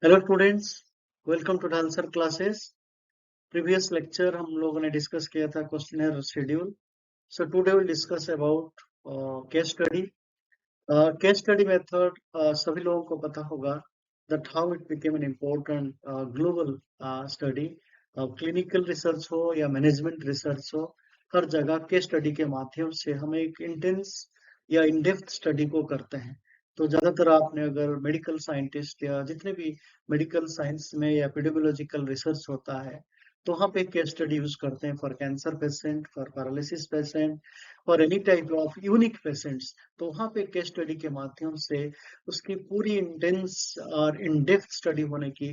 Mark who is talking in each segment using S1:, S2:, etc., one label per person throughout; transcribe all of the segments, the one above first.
S1: Hello students, welcome to dancer classes. Previous lecture हम लोगों ने डिस्कस किया था questionnaire schedule. So today will discuss about case study. Case study method सभी लोगों को पता होगा that how it became an important global study. Clinical research हो या मैनेजमेंट रिसर्च हो, हर जगह केस स्टडी के माध्यम से हम एक इंटेंस या इन डेप्थ स्टडी को करते हैं। तो ज्यादातर आपने अगर मेडिकल साइंटिस्ट या जितने भी मेडिकल साइंस में या एपिडेमियोलॉजिकल रिसर्च होता है, तो वहाँ पे केस स्टडी यूज करते हैं for cancer patient, for paralysis patient, और any type of unique patients. तो वहाँ पे केस स्टडी के माध्यम से उसकी पूरी इंटेंस और इन डेप्थ स्टडी होने की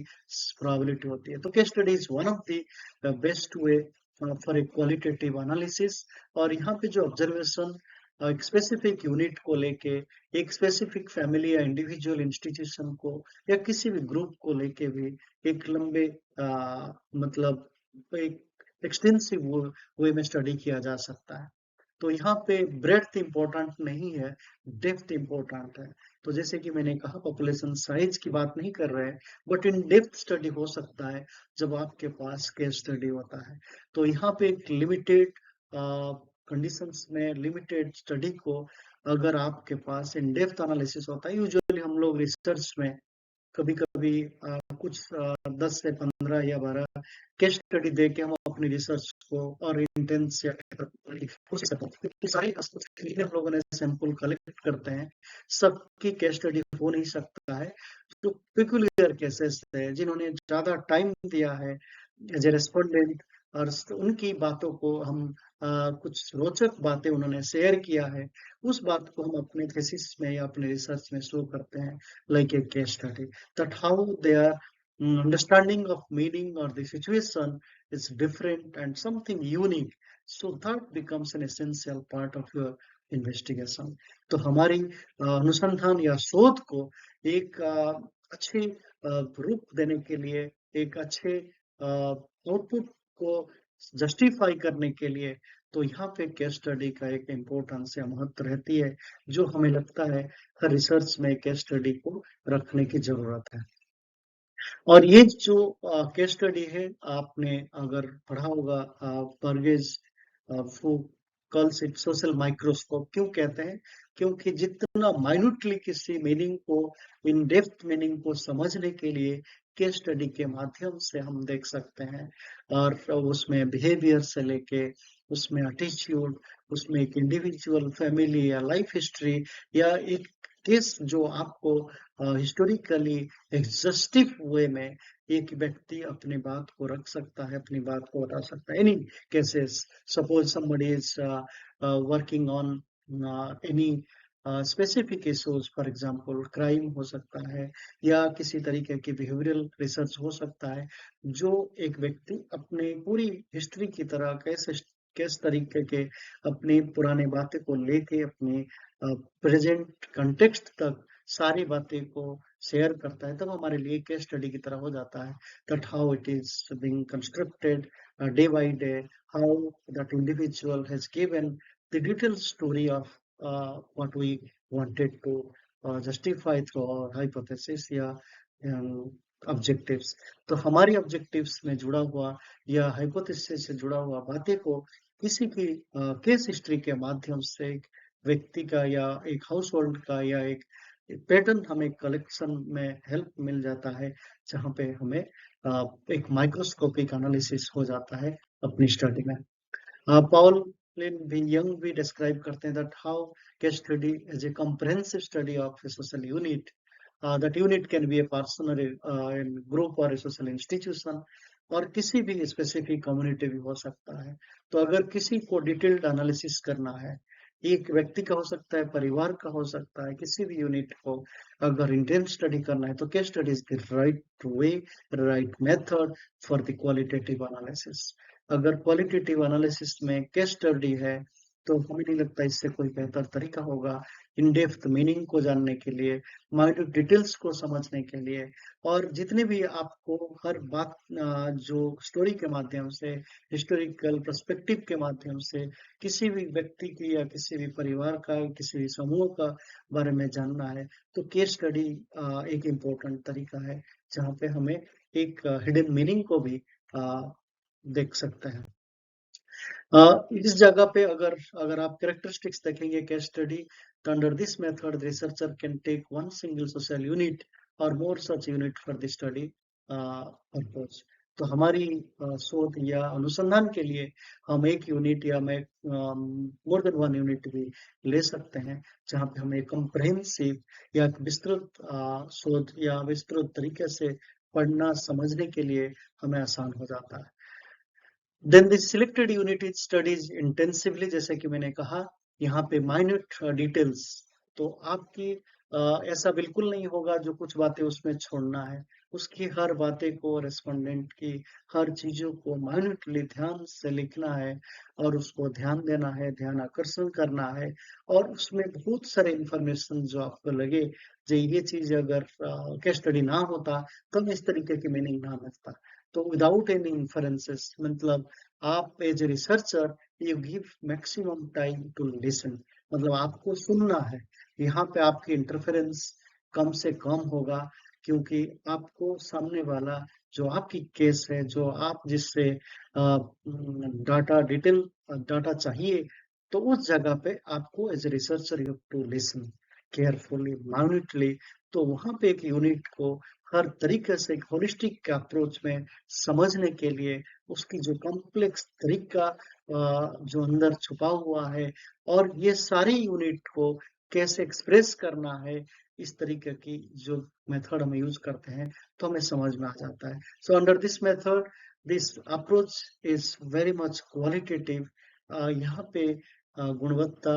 S1: प्रोबेबिलिटी होती है। तो case study is one of the best way for a qualitative analysis. और यहाँ पे जो ऑब्जर्वेशन एक स्पेसिफिक यूनिट को लेके, एक स्पेसिफिक फैमिली या इंडिविजुअल इंस्टीट्यूशन को या किसी भी ग्रुप को लेके भी एक लंबे मतलब एक एक्सटेंसिव वे में स्टडी किया जा सकता है। तो यहाँ पे ब्रेड्थ इम्पोर्टेंट नहीं है, डेप्थ इम्पोर्टेंट है। तो जैसे कि मैंने कहा, पॉपुलेशन साइज की बात नहीं कर रहे हैं, बट इन डेप्थ स्टडी हो सकता है जब आपके पास केस स्टडी होता है। तो यहाँ पे एक लिमिटेड कंडीशंस में लिमिटेड स्टडी को अगर आपके पास इन डेप्थ एनालिसिस होता है, यूजुअली हम लोग रिसर्च में कभी कभी कुछ 10 से 15 या 12 केस स्टडी दे के हम अपनी रिसर्च को और इंटेंस या सारी हम लोगों ने सैंपल कलेक्ट करते हैं, सबकी केस स्टडी हो नहीं सकता है। तो पिकुलियर केसेस है जिन्होंने ज्यादा टाइम दिया है एज ए रेस्पोंडेंट, और उनकी बातों को हम कुछ रोचक बातें उन्होंने शेयर किया है, उस बात को हम अपने थीसिस में या अपने रिसर्च में शो करते हैं, like a case study, that how their understanding of meaning or the situation is different and something unique, so that becomes an essential part of your investigation. तो हमारी अनुसंधान या शोध को एक अच्छे रूप देने के लिए, एक अच्छे आउटपुट को जस्टिफाई करने के लिए, तो यहाँ पे केस स्टडी का एक इम्पोर्टेंस या महत्व रहती है, जो हमें लगता है हर रिसर्च में केस स्टडी को रखने की जरूरत है। और ये जो केस स्टडी है, आपने अगर पढ़ा होगा, बर्गेज कॉल्स इट सोशल माइक्रोस्कोप। क्यों कहते हैं? क्योंकि जितना माइन्यूटली किसी मीनिंग को, इन डेप्थ मीनिंग को समझने के लिए केस स्टडी के माध्यम से हम देख सकते हैं। और उसमें बिहेवियर से लेके, उसमें एटीट्यूड, उसमें एक इंडिविजुअल फैमिली या लाइफ हिस्ट्री, या एक केस जो आपको हिस्टोरिकली एग्जस्टिव वे में एक व्यक्ति अपनी बात को रख सकता है, अपनी बात को बता सकता है। Any cases, suppose somebody is working on any specific issues, for example crime हो सकता है या किसी तरीके की बिहेवियरल रिसर्च हो सकता है, जो एक व्यक्ति अपने पूरी हिस्ट्री की तरह कैसे किस तरीके के अपनी पुराने बातें को लेके अपने प्रेजेंट कंटेक्स्ट तक सारी बातें को शेयर करता है, तब हमारे लिए केस स्टडी की तरह हो जाता है। That how it is being constructed day by day, how that individual has given the detail story of what we wanted to justify through our hypothesis या objectives। तो हमारी objectives में जुड़ा हुआ या hypothesis से जुड़ा हुआ बातें को किसी की केस हिस्ट्री के माध्यम से एक व्यक्ति का या एक हाउस होल्ड का या एक पैटर्न हमें कलेक्शन में हेल्प मिल जाता है, जहाँ पे हमें एक माइक्रोस्कोपिक एनालिसिस हो जाता है अपनी स्टडी में। पॉल भी यंग भी डिस्क्राइब करते हैं that how case study is a comprehensive study of A social unit. That unit can be a person और ग्रुप और ए सोशल इंस्टीट्यूशन, और किसी भी स्पेसिफिक कम्युनिटी भी हो सकता है। तो अगर किसी को डिटेल्ड एनालिसिस करना है, एक व्यक्ति का हो सकता है, परिवार का हो सकता है, किसी भी यूनिट को अगर इंटेंस स्टडी करना है, तो case study is the right way, right method for the qualitative analysis. अगर क्वालिटेटिव एनालिसिस में केस स्टडी है, तो हमें नहीं लगता इससे कोई बेहतर तरीका होगा इन डेप्थ मीनिंग को जानने के लिए, माइन्यूट डिटेल्स को समझने के लिए, और जितने भी आपको हर बात जो स्टोरी के माध्यम से, हिस्टोरिकल पर्सपेक्टिव के माध्यम से किसी भी व्यक्ति की या किसी भी परिवार का, किसी भी समूह का बारे में जानना है, तो केस स्टडी एक इम्पोर्टेंट तरीका है जहाँ पे हमें एक हिडन मीनिंग को भी देख सकते हैं। इस जगह पे अगर आप कैरेक्टरिस्टिक्स देखेंगे केस स्टडी, तो under this method researcher can take one single social unit or more such unit for the study purpose. तो हमारी शोध या अनुसंधान के लिए हम एक यूनिट या मोर देन वन यूनिट भी ले सकते हैं, जहाँ पे हमें कॉम्प्रहेंसिव या विस्तृत शोध या विस्तृत तरीके से पढ़ना समझने के लिए हमें आसान हो जाता है। Then the selected unit is studies intensively, जैसे कि मैंने कहा यहाँ पे माइन्यूट डिटेल्स, तो आपकी ऐसा बिल्कुल नहीं होगा जो कुछ बातें उसमें छोड़ना है, उसकी हर बातें को, रेस्पोंडेंट की हर चीजों को माइन्यूटली ध्यान से लिखना है और उसको ध्यान देना है, ध्यान आकर्षण करना है, और उसमें बहुत सारे इंफॉर्मेशन जो आपको लगे जो ये चीज अगर केस स्टडी ना होता तो इस तरीके की मीनिंग ना मिलता। तो विदाउट एनी इन्फरेंसेस, मतलब आप as a researcher you give maximum time to listen, मतलब आपको सुनना है, यहाँ पे आपकी इंटरफेरेंस कम से कम होगा, क्योंकि आपको सामने वाला जो आपकी केस है, जो आप जिससे डाटा डिटेल डाटा चाहिए, तो उस जगह पे आपको as a researcher you to listen carefully, minutely. तो वहां पे एक यूनिट को हर तरीके से एक होलिस्टिक अप्रोच में समझने के लिए उसकी जो कॉम्प्लेक्स तरीका जो अंदर छुपा हुआ है, और ये सारी यूनिट को कैसे एक्सप्रेस करना है, इस तरीके की जो मेथड हम यूज करते हैं, तो हमें समझ में आ जाता है। So under this method this approach is very much qualitative. यहाँ पे गुणवत्ता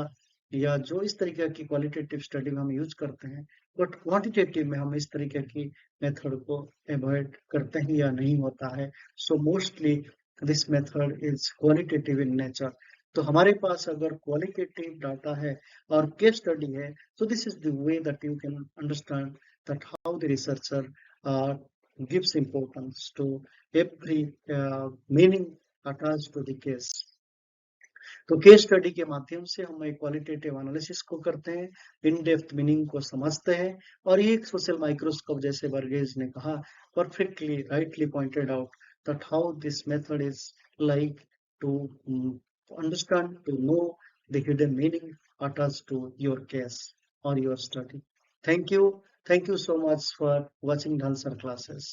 S1: या जो इस तरीके की क्वालिटेटिव स्टडी में हम यूज करते हैं, बट क्वांटिटेटिव में हम इस तरीके की मेथड को अवॉइड करते हैं या नहीं होता है। So mostly this method is qualitative in nature. तो हमारे पास अगर क्वालिटेटिव डाटा है और केस स्टडी है, so this is the way that you can understand that how the researcher gives importance to every meaning attached to the case. तो case study के माध्यम से हम एक क्वालिटेटिव एनालिसिस को करते हैं, इन डेप्थ मीनिंग को समझते हैं, और ये एक सोशल माइक्रोस्कोप जैसे वर्गेज ने कहा perfectly rightly pointed out that how this method is like to understand, to know the hidden meaning attached to your case or your study. Thank you so much for watching Dhalsar classes.